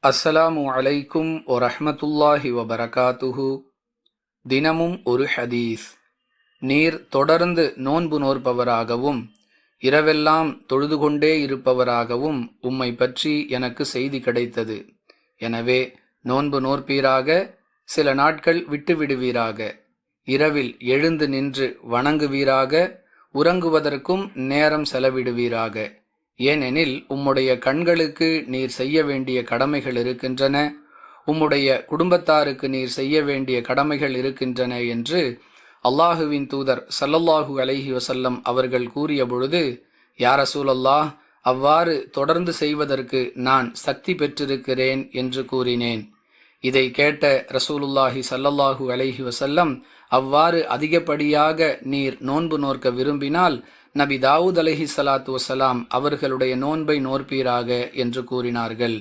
அஸ்ஸலாமு அலைக்கும் வரஹ்மத்துல்லாஹி வபரகாத்துஹு. தினமும் ஒரு ஹதீஸ். நீர் தொடர்ந்து நோன்பு நோற்பவராகவும் இரவெல்லாம் தொழுது கொண்டே இருப்பவராகவும் உம்மை பற்றி எனக்கு செய்தி கிடைத்தது. எனவே நோன்பு நோற்பீராக, சில நாட்கள் விட்டுவிடுவீராக, இரவில் எழுந்து நின்று வணங்குவீராக, உறங்குவதற்கும் நேரம் செலவிடுவீராக. ஏனெனில் உம்முடைய கண்களுக்கு நீர் செய்ய வேண்டிய கடமைகள் இருக்கின்றன, உம்முடைய குடும்பத்தாருக்கு நீர் செய்ய வேண்டிய கடமைகள் இருக்கின்றன என்று அல்லாஹுவின் தூதர் ஸல்லல்லாஹு அலைஹி வஸல்லம் அவர்கள் கூறிய பொழுது, யா ரசூலல்லாஹ், அவ்வாறு தொடர்ந்து செய்வதற்கு நான் சக்தி பெற்றிருக்கிறேன் என்று கூறினேன். இதை கேட்ட ரசூலுல்லாஹி ஸல்லல்லாஹு அலைஹி வஸல்லம், அவ்வாறு அதிகப்படியாக நீர் நோன்பு நோற்க விரும்பினால் நபி தாவூத் அலைஹிஸ்ஸலாத்து வஸலாம் அவர்களுடைய நோன்பை நோற்பீராக என்று கூறினார்கள்.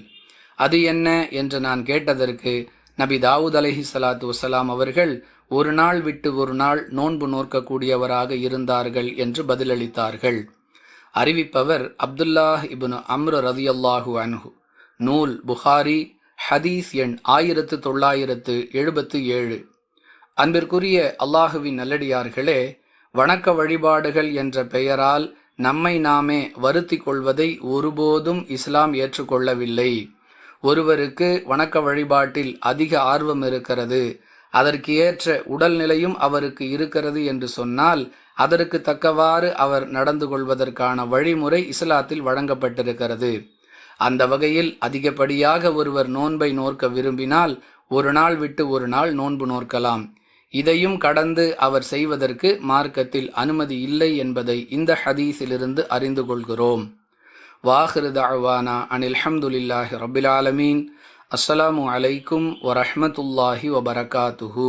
அது என்ன என்று நான் கேட்டதற்கு, நபி தாவூத் அலைஹிஸ்ஸலாத்து வஸலாம் அவர்கள் ஒரு நாள் விட்டு ஒரு நாள் நோன்பு நோற்கக்கூடியவராக இருந்தார்கள் என்று பதிலளித்தார்கள். அறிவிப்பவர் அப்துல்லாஹ் இப்னு அம்ர் ரலியல்லாஹு அன்ஹு. நூல் புகாரி, ஹதீஸ் எண் 1977. அன்பிற்குரிய அல்லாஹுவின் நல்லடியார்களே, வணக்க வழிபாடுகள் என்ற பெயரால் நம்மை நாமே வருத்தி கொள்வதை ஒருபோதும் இஸ்லாம் ஏற்றுக்கொள்ளவில்லை. ஒருவருக்கு வணக்க வழிபாட்டில் அதிக ஆர்வம் இருக்கிறது, அதற்கு ஏற்ற உடல்நிலையும் அவருக்கு இருக்கிறது என்று சொன்னால் அதற்கு தக்கவாறு அவர் நடந்து கொள்வதற்கான வழிமுறை இஸ்லாத்தில் வழங்கப்பட்டிருக்கிறது. அந்த வகையில் அதிகப்படியாக ஒருவர் நோன்பை நோற்க விரும்பினால் ஒரு நாள் விட்டு ஒரு நாள் நோன்பு நோற்கலாம். இதையும் கடந்து அவர் செய்வதற்கு மார்க்கத்தில் அனுமதி இல்லை என்பதை இந்த ஹதீஸிலிருந்து அறிந்து கொள்கிறோம். வாஹிரு தஅவானா அனில் ஹம்துலில்லாஹி ரப்பில் ஆலமீன். அஸ்ஸலாமு அலைக்கும் வரஹ்மத்துல்லாஹி வபரகாத்துஹு.